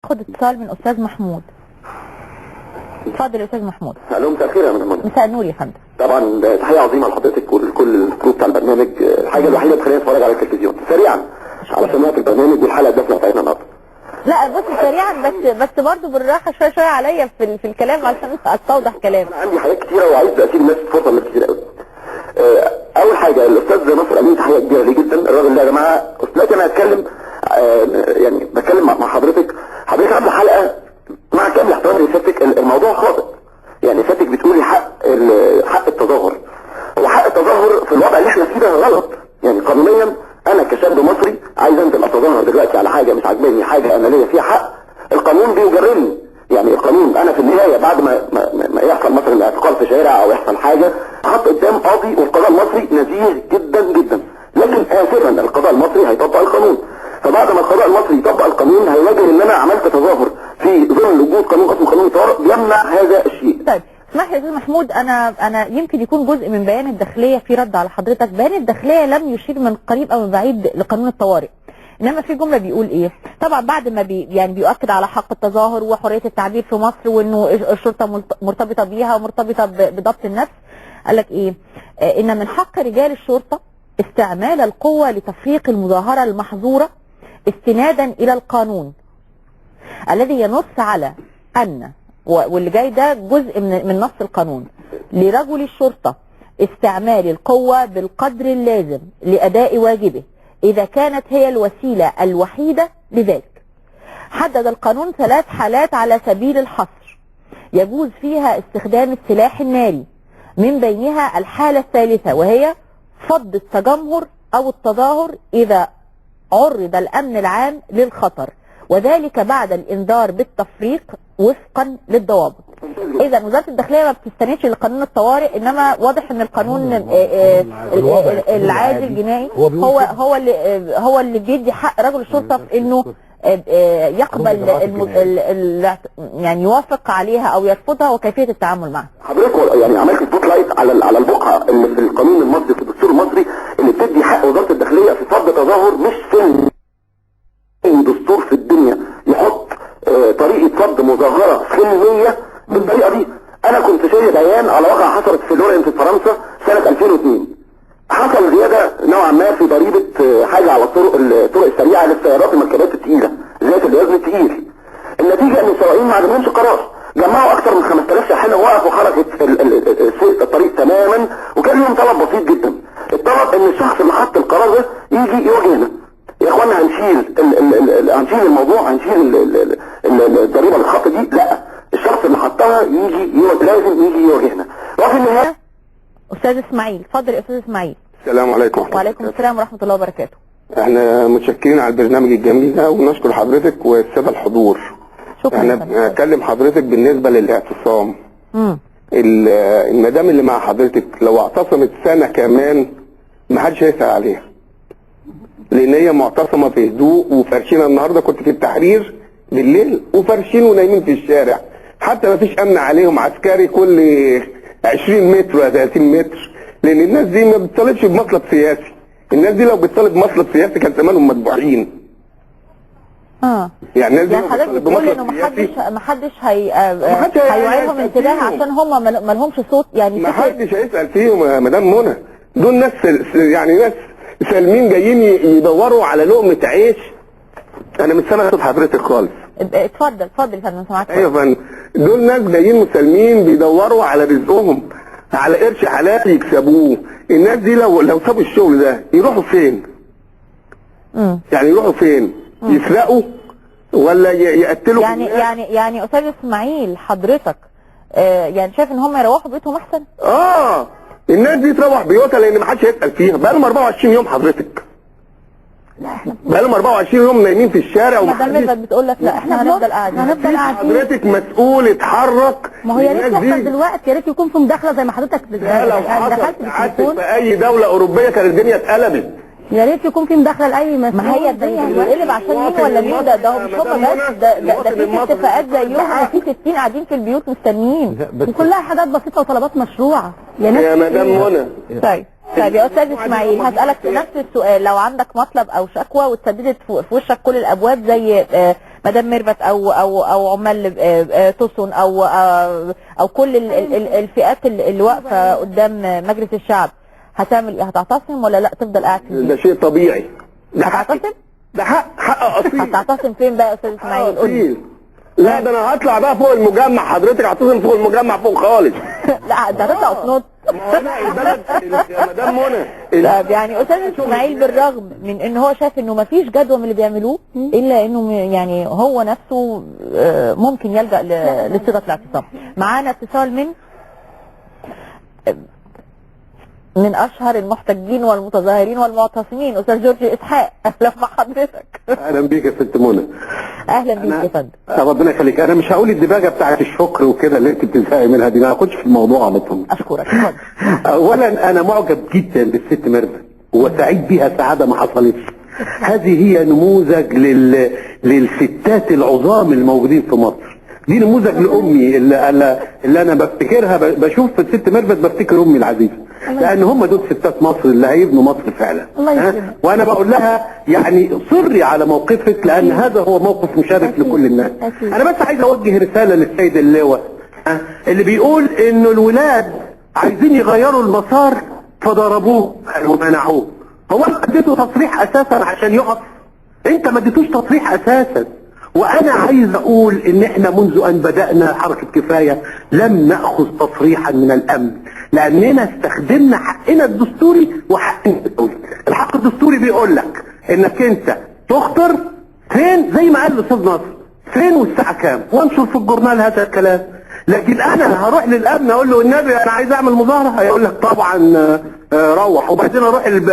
خد اتصال من استاذ محمود. اتفضل يا استاذ محمود. الو، مساء الخير يا مدام. مساء النور يا فندم. طبعا تحيه عظيمه لحضرتك ولكل الكروب بتاع البرنامج. الحاجه الوحيده اللي خليني اتفرج على التلفزيون سريعا على سماعه البرنامج والحلقه الدسمه بتاعتنا النهارده. لا بص سريعا بس برضه بالراحه شويه عليا في الكلام عشان استوضح كلام. انا عندي حاجات كتيره وعايز اسيب الناس فرصه لناس كتير قوي. اول حاجه الاستاذ نصر امين تحيه كبيره ليه جدا. الراجل ده يا جماعه دلوقتي انا هتكلم يعني بتكلم مع حضرتك عامله حلقه مع كامل احترامي لسيادتك. الموضوع خاطئ. يعني سيادتك بتقولي حق التظاهر. هو حق التظاهر في الوضع اللي احنا فيه ده غلط. يعني قانونيا انا كشاب مصري عايز انزل اتظاهر دلوقتي على حاجه مش عاجباني، حاجه انا ليا فيها حق، القانون بيجرني. يعني القانون انا في النهايه بعد ما يحصل مثلا اعتقال في شارع او يحصل حاجه احط قدام قاضي، والقضاء المصري نزيه جدا جدا. لكن اسفا القضاء المصري هيطبق القانون. فبعد ما القضاء المصري يطبق القانون هيواجه ان انا عملت تظاهر في ظل وجود قانون اسمه قانون الطوارئ بيمنع هذا الشيء. طيب اسمح لي يا استاذ محمود، انا يمكن يكون جزء من بيان الداخليه في رد على حضرتك. بيان الداخليه لم يشير من قريب او من بعيد لقانون الطوارئ، انما في جمله بيقول ايه؟ طبعا بعد ما يعني بيؤكد على حق التظاهر وحريه التعبير في مصر وانه الشرطه مرتبطه بيها ومرتبطه بضبط النفس. قال لك ايه؟ ان من حق رجال الشرطه استعمال القوه لتفريق المظاهره المحظوره استنادا الى القانون الذي ينص على ان، واللي جاي ده جزء من نص القانون، لرجل الشرطه استعمال القوه بالقدر اللازم لاداء واجبه إذا كانت هي الوسيلة الوحيدة لذلك. حدد القانون 3 حالات على سبيل الحصر يجوز فيها استخدام السلاح الناري، من بينها الحالة الثالثة وهي فض التجمهر أو التظاهر إذا عرض الأمن العام للخطر، وذلك بعد الإنذار بالتفريق وفقا للضوابط. إذا وزارة الداخلية ما بتستندش لقانون الطوارئ، إنما واضح إن القانون العادي الجنائي هو اللي بيدي حق رجل الشرطة في إنه يقبل يعني يوافق عليها أو يرفضها وكيفية التعامل معها. حضرتك يعني عملت سبوت لايت على البقعة اللي في القانون المصري في الدستور المصري اللي بتدي حق وزارة الداخلية في فض تظاهر. مش في دستور في الدنيا يحط طريقة فض مظاهرة سلمية بالطريقة دي. انا كنت شايف بيان على واقع حصلت في لورنس في فرنسا سنة 2002. حصل زيادة نوعا ما في ضريبة حاجة على الطرق السريعة للسيارات المركبات الثقيلة ذات الوزن الثقيل. النتيجة ان السواقين ما عجبهمش قرار، جمعوا اكثر من 5000 شاحنة ووقفوا حركة الطريق تماما، وكان لهم طلب بسيط جدا. الطلب ان الشخص اللي حط القرار ده يجي يواجهنا. يا اخوانا هنشيل الموضوع، هنشيل الضريبة الخط دي. لا، الشخص اللي حطها لازم يجي يواجهنا. وفي النهاية استاذ اسماعيل، اتفضل يا استاذ اسماعيل. السلام عليكم ورحمة الله. وعليكم السلام ورحمة الله وبركاته. احنا متشكرين على البرنامج الجميل ده ونشكر حضرتك والسادة الحضور. شكرا. احنا بنكلم حضرتك بالنسبة للاعتصام. المدام اللي مع حضرتك لو اعتصمت سنة كمان ما حدش هيسأل عليها، لان هي معتصمة في هدوء وفرشينها. النهاردة كنت في التحرير بالليل وفرشين ونايمين في الشارع، حتى ما فيش امن عليهم، عسكري كل 20 متر ولا 30 متر، لان الناس دي ما بتطالبش بمطلب سياسي. الناس دي لو بتطالب بمطلب سياسي كان زمانهم متبوعين. يعني الناس دي حضرتك بتقول انه ما حدش هيوعيهم انتباه عشان هم ما لهمش صوت. يعني ما حدش هيسال فيهم يا مدام منى. دول ناس يعني ناس سالمين جايين يدوروا على لقمه عيش. انا مش سامع صوت حضرتك خالص. اتفضل يا فندم، سامعك. ايوه يا فندم، دول ناس جايين مسالمين بيدوروا على رزقهم، على قرش حلال يكسبوه. الناس دي لو سابوا الشغل ده يروحوا فين؟ يعني يروحوا فين؟ يسرقوا ولا يقتلوا؟ يعني استاذ اسماعيل حضرتك يعني شايف ان هم يروحوا بيوتهم احسن؟ الناس دي تروح بيوتها لان ما حدش هيسال فيها. بقى لهم 24 يوم حضرتك. بقى لهم 24 يوم نايمين في الشارع ومحدش بتقول لك لا احنا هنفضل قاعدين. حضرتك مسؤول اتحرك. ما هو يا ريت يحصل دلوقتي، يا ريت يكون في مداخله زي ما حضرتك دخلت بالتليفون في اي دوله اوروبيه كانت الدنيا اتقلبت. يا ريت يكون في مداخله لاي مسؤول. ما هي الدنيا هتتقلب عشان مين ولا مين؟ ده هم مش هم بس، ده في اتفاقات زيهم وفي 60 قاعدين في البيوت مستنيين، وكلها حاجات بسيطه وطلبات مشروعه يا مدام منى. طيب يا استاذ اسماعيل، هسألك نفس السؤال. لو عندك مطلب او شكوى واتسددت في وشك كل الابواب زي مدام ميرفت او عمال تسون او كل الفئات اللي واقفه قدام مجلس الشعب، هتعمل ايه؟ هتعتصم ولا لا تفضل قاعد في البيت؟ ده شيء طبيعي. هتعتصم؟ ده حق اصيل. هتعتصم فين بقى يا استاذ اسماعيل؟ قول لي. لا ده انا هطلع بقى فوق المجمع، حضرتك هتصل فوق المجمع فوق خالص. لا ده هتطلع تنط. ما انا البلد يا مدام منى. طب يعني استاذ اسماعيل بالرغم من ان هو شايف انه ما فيش جدوى من اللي بيعملوه، الا انه يعني هو نفسه ممكن يلجأ لصيغه الاعتصام. معانا اتصال من اشهر المحتجين والمتظاهرين والمعتصمين، استاذ جورج اسحاق. اهلا بحضرتك. اهلا بيك يا ست منى. اهلا بيك يا فندم. ربنا يخليك. انا مش هقول الدباجه بتاعت الشكر وكده اللي انت بتزهقي منها دي، ما هاخدش في الموضوع على طول. اشكرك. اتفضل. اولا انا معجب جدا بالست ميرفت وسعيد بيها سعاده ما حصلتش. هذه هي نموذج للستات العظام الموجودين في مصر. دي نموذج لامي اللي انا بفتكرها، بشوف في الست ميرفت بفتكر امي العزيزه، لان هم دول ستات مصر اللي هيبنوا مصر فعلا. الله يسلمك. وانا بقول لها يعني صري على موقفك، لان هذا هو موقف مشرف لكل الناس. انا بس عايز اوجه رساله للسيد اللواء اللي بيقول انه الولاد عايزين يغيروا المسار فضربوه ومنعوه. هو انت اديته تصريح اساسا عشان يقف؟ انت ما اديتوش تصريح اساسا. وانا عايز اقول ان احنا منذ ان بدأنا حركة كفاية لم نأخذ تصريحا من الامن، لاننا استخدمنا حقنا الدستوري وحقنا الدولي. الحق الدستوري بيقول لك انك انت تخطر فين، زي ما قال الاستاذ ناصر، فين والساعة كام، وانشر في الجورنال هذا الكلام. لكن انا هروح للامن اقول له النبي انا عايز اعمل مظاهرة، هيقول لك طبعا روح، وبعدين اروح